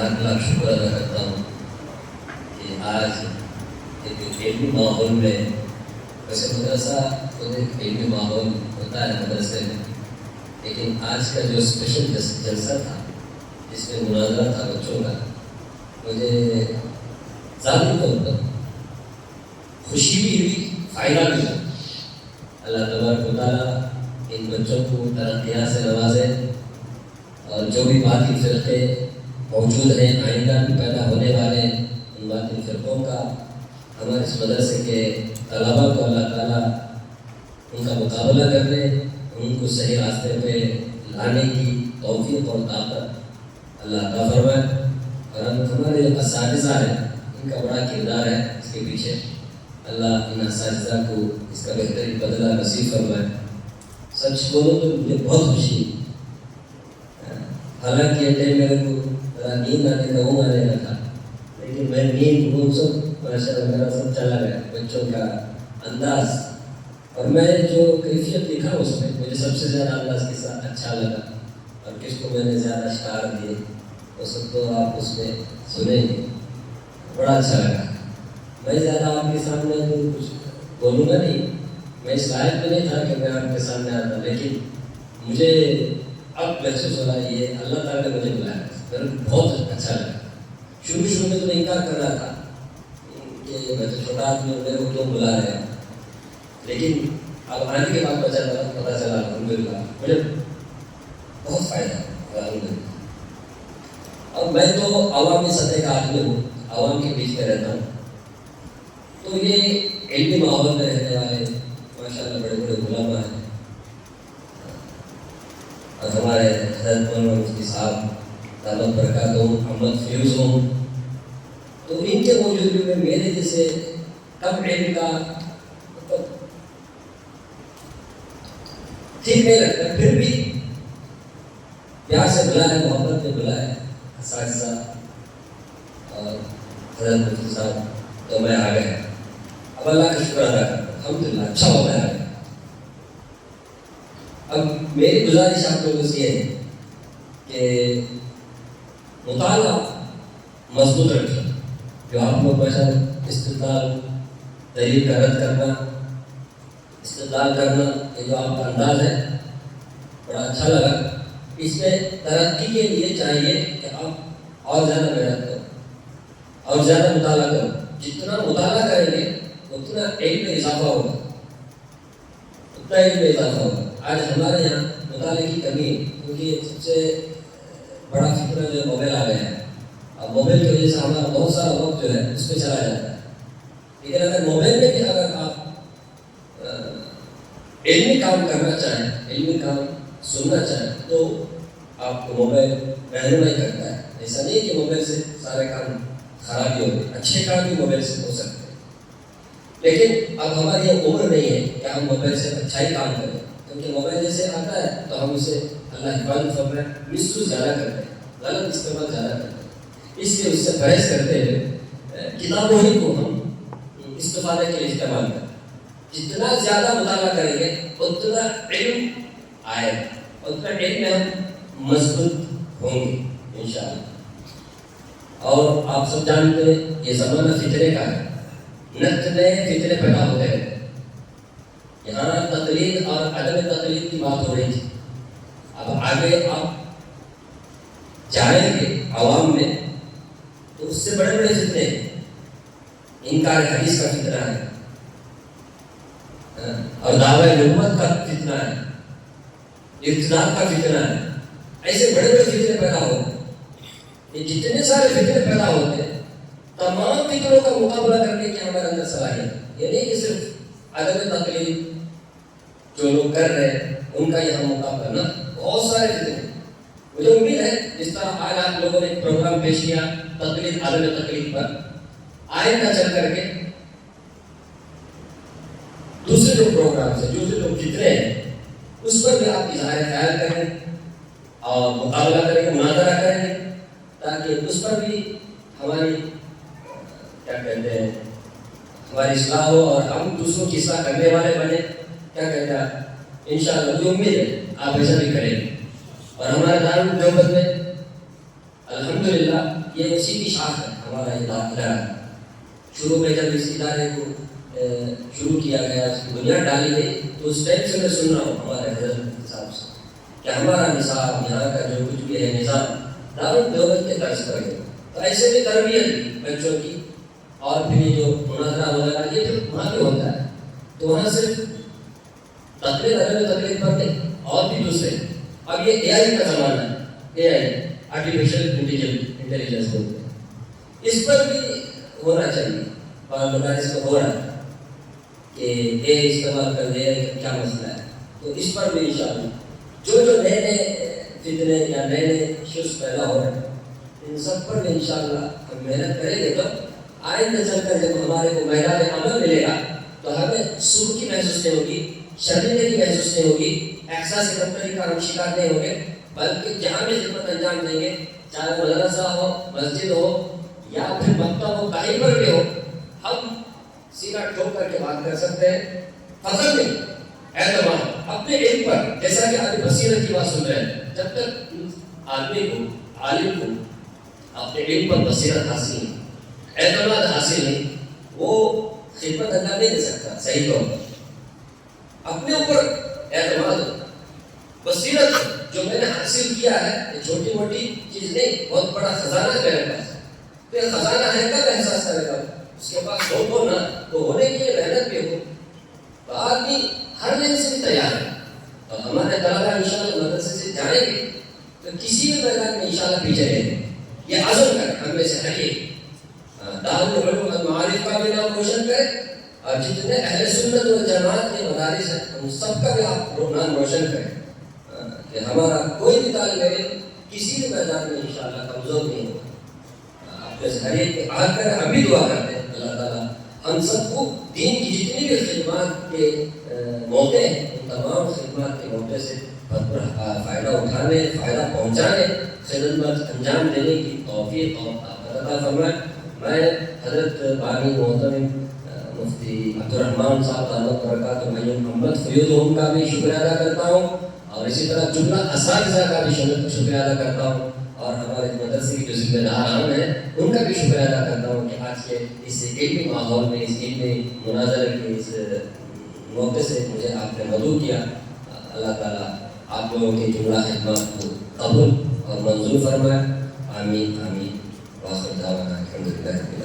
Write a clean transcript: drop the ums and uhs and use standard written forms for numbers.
لاکھ لاکھ شکر ادا کرتا ہوں کہ آج ایک علمی ماحول میں، ویسے مدرسہ خود ایک علمی ماحول ہوتا ہے مدرسے میں، لیکن آج کا جو اسپیشل جلسہ تھا جس میں مناظرہ تھا بچوں کا، مجھے ذاتی طور پر خوشی بھی ہوئی، فائدہ بھی ہوا۔ اللہ تبارک و تعالیٰ ان بچوں کو ترقیات سے نوازے، اور جو بھی باطل فرقے موجود ہیں، آئندہ بھی پیدا ہونے والے ان باطل فرقوں کا ہمارے اس مدرسے کے طلباء کو اللہ تعالیٰ ان کا مقابلہ کرنے، ان کو صحیح راستے پہ لانے کی توفیق اور طاقت اللہ عطا فرمائے۔ اور ہمارے جو اساتذہ ہیں ان کا بڑا کردار ہے اس کے پیچھے، اللہ ان اساتذہ کو اس کا بہترین بدلہ نصیب فرمائے۔ سچ بولو تو مجھے بہت خوشی ہے، حالانکہ یہ ٹائم میرے کو ذرا نیند آنے کا وہ آنے کا تھا، لیکن میں نیند وہ سب ماشاء اللہ میرا سب چلا گیا، بچوں کا انداز اور میں جو کیفیت لکھا اس میں مجھے سب سے زیادہ انداز کے ساتھ اچھا لگا، اور کس کو میں نے زیادہ اشعار دیے وہ سب تو آپ اس میں سنیں گے، بڑا اچھا لگا۔ میں زیادہ آپ کے سامنے کچھ بولوں گا نہیں، میں اس لائق بھی نہیں تھا کہ میں آپ کے سامنے آتا، لیکن مجھے اب محسوس ہو رہا ہے یہ اللہ تعالیٰ نے مجھے بلایا، میرے کو بہت اچھا لگا۔ شروع میں تو میں انکار کر رہا تھا کہ میں تو چھوٹا آدمی ہوں، میرے کو کیوں بلا رہے ہیں، لیکن اب آنے کے بعد پتہ چلا الحمدللہ مجھے بہت فائدہ ہے الحمدللہ۔ اب میں تو عوامی سطح کا آدمی ہوں، عوام کے بیچ میں رہتا ہوں، تو یہ علمی ماحول میں رہنے والے ماشاءاللہ بڑے بڑے علماء ہیں، اور ہمارے حضرت مولانا مفتی صاحب دامت برکاتہم محمد فیوز ہوں، تو ان کے موجودگی میں میرے جیسے کم علم کا ٹھیک نہیں لگتا، پھر بھی پیار سے بلایا، محبت میں بلایا اساتذہ اور حضرت مفتی صاحب، تو میں آ گیا۔ اب اللہ کا شکر ادا کرتا ہوں، الحمدللہ اچھا ہو میں آ گیا۔ اب میری گزارش آپ لوگوں سے یہ ہے کہ مطالعہ مضبوط رکھیں، جو آپ لوگ بشر استدلال دلیل کا رد کرنا، استدلال کرنا، یہ جو آپ کا انداز ہے بڑا اچھا لگا۔ اس میں ترقی کے لیے چاہیے کہ آپ اور زیادہ محنت کرو اور زیادہ مطالعہ کرو، جتنا مطالعہ کریں گے اتنا علم میں اضافہ ہوگا، اتنا علم میں اضافہ ہوگا۔ آج ہمارے یہاں مطالعے کی کمی ہے، کیونکہ سب سے بڑا فکر جو موبائل آ گیا ہے، اب موبائل کی وجہ سے ہمارا بہت سارا وقت جو ہے اس پہ چلا جاتا ہے، لیکن اگر موبائل میں بھی اگر آپ علمی کام کرنا چاہیں، علمی کام سننا چاہیں، تو آپ کو موبائل رہنمائی کرتا ہے۔ ایسا نہیں کہ موبائل سے سارے کام خرابی ہوگی، اچھے کام بھی موبائل سے ہو سکتے ہیں، لیکن اب ہماری یہ عمر نہیں ہے کہ ہم موبائل سے اچھا ہی کام کریں، کیونکہ موبائل جیسے آتا ہے تو ہم اسے اللہ حفاظت فرمائے مس یوز زیادہ کرتے ہیں، غلط استعمال زیادہ کرتے ہیں، اس لیے اس سے پرہیز کرتے ہوئے کتابوں ہی کو ہم استفادے کے لیے استعمال کریں۔ جتنا زیادہ مطالعہ کریں گے اتنا علم آئے، اتنا علم میں ہم مضبوط ہوں گے انشاءاللہ۔ اور آپ سب جانتے ہیں یہ زمانہ فتنے کا ہے، نت نئے فتنے پیدا ہوتے ہیں، یہاں تقلید اور عدم تقلید کی بات ہو رہی تھی، اب آگے آپ جائیں گے عوام میں تو اس سے بڑے بڑے فتنے، انکار حدیث کا فتنہ ہے اور دعوی نبوت کا فتنہ ہے، ارتداد کا فتنہ ہے، ایسے بڑے بڑے فتنے پیدا ہوتے ہیں۔ یہ جتنے سارے فتنے پیدا ہوتے ہیں، تمام فتنوں کا مقابلہ کرنے کی ہمارے اندر صلاحیت، یہ نہیں کہ صرف عدم تقلید جو لوگ کر رہے ہیں ان کا یہاں مقابلہ، نہ بہت سارے فتنے۔ مجھے امید ہے جس طرح آج آپ لوگوں نے ایک پروگرام پیش کیا تقلید عدم تقلید پر، آئندہ چل کر کے دوسرے جو پروگرام سے دوسرے جو فتنے ہیں اس پر بھی آپ اظہار خیال کریں اور مقابلہ کریں گے، مناظرہ کریں گے، تاکہ اس پر بھی ہماری کیا کہتے ہیں ہماری اصلاح ہو اور ہم دوسروں کی اصلاح کرنے والے بنے۔ کیا کہتے ہیں انشاءاللہ مجھے امید ہے آپ ایسا بھی کریں گے، اور ہمارے دارالعلوم دیوبند میں الحمدللہ یہ اسی کی شاخ ہے ہمارا ادارہ. شروع میں جب اس ادارے کو شروع کیا گیا، اس کی بنیاد ڈالی گئی، تو اس ٹائم سے میں سن رہا ہوں ہمارے حضرت کے حساب سے کہ ہمارا نصاب یہاں کا جو کچھ بھی ہے نظام دارالدیوبند کے طرز پر ہے. تو ایسے بھی تربیت بھی بچوں کی، اور پھر یہ جو مناظرہ وغیرہ یہ جو وہاں پہ ہوتا ہے، تو وہاں صرف تقریر پر نہیں اور بھی دوسرے. اب یہ اے آئی کا زمانہ ہے، اے آئی آرٹیفیشیل انٹیلیجنس بولتے ہیں، اس پر بھی ہونا چاہیے. بعض مدارس میں ہو رہا ہے کہ اے آئی استعمال کر دے کیا مسئلہ ہے. تو اس پر بھی انشاءاللہ جو نئے نئے فتنے یا نئے نئے ایشوز پیدا ہو رہے ہیں، ان سب پر بھی انشاءاللہ ہم محنت کریں گے. تو آئندہ چل کر جب ہمارے کو میدان عمل ملے گا تو ہمیں سکھ کی محسوس نہیں ہوگی، شرمندگی محسوس نہیں ہوگی، احساس کمتری کا ہم شکار نہیں ہوں گے، بلکہ جہاں بھی خدمت انجام دیں گے، چاہے مدرسہ ہو، مسجد ہو یا پھر مکتب ہو، کہیں پر بھی ہو، ہم سیدھا ٹھوک کر کے بات کر سکتے ہیں. فضل نہیں، اعتماد اپنے علم پر. جیسا کہ آپ بصیرت کی بات سن رہے ہیں، جب تک آدمی کو، عالم کو اپنے علم پر بصیرت حاصل نہیں، اعتماد حاصل نہیں، وہ خدمت انجام نہیں دے سکتا صحیح طور پر. اپنے اوپر اعتماد، بصیرت جو میں نے حاصل کیا ہے یہ چھوٹی موٹی چیز نہیں، بہت بڑا خزانہ ہے میرے پاس. تو یہ خزانہ ہے، کب احساس کرے گا اس کے پاس ہو نا، تو ہونے کے لیے محنت بھی ہو. تو آدمی ہر لینے سے بھی تیار ہے. اور ہمارے طلبا انشاءاللہ مدرسے سے جائیں گے تو کسی بھی میدان میں انشاءاللہ پیچھے رہیں گے. یہ عزم کریں، ہم میں سے ہر ایک دارالعلوم المعارف کا بھی نام روشن کرے، اور جتنے اہل سنت و جماعت کے مدارس ہیں ان سب کا بھی آپ نام روشن کریں کہ ہمارا کوئی بھی طالب علم کسی بھی میدان میں انشاءاللہ کمزور نہیں ہوگا. آپ جیسے ہر ایک آ کر ہم بھی دعا کرتے ہیں اللہ تعالیٰ ہم سب کو دین کی جتنی بھی خدمات کے موقع ہیں ان تمام خدمات کے موقع سے فائدہ اٹھانے، فائدہ پہنچانے، خدمت انجام دینے کی توفیق اور طاقت عطا فرمائے. میں حضرت بانی محترم مفتی عبدالرحمن صاحب دامت برکاتہ محمد فیوز کا بھی شکریہ ادا کرتا ہوں، اور اسی طرح جملہ اساتذہ کا بھی شکریہ ادا کرتا ہوں، اور ہمارے مدرسے کی جو ذمہ داران ہیں ان کا بھی شکریہ ادا کرتا ہوں کہ آج کے اس علمی ماحول میں، اس علمی مناظرے کے اس موقع سے مجھے آپ نے مدعو کیا. اللہ تعالیٰ آپ لوگوں کی جملہ خدمات کو قبول اور منظور فرمائے. آمین آمین. واخر دعوانا الحمدللہ.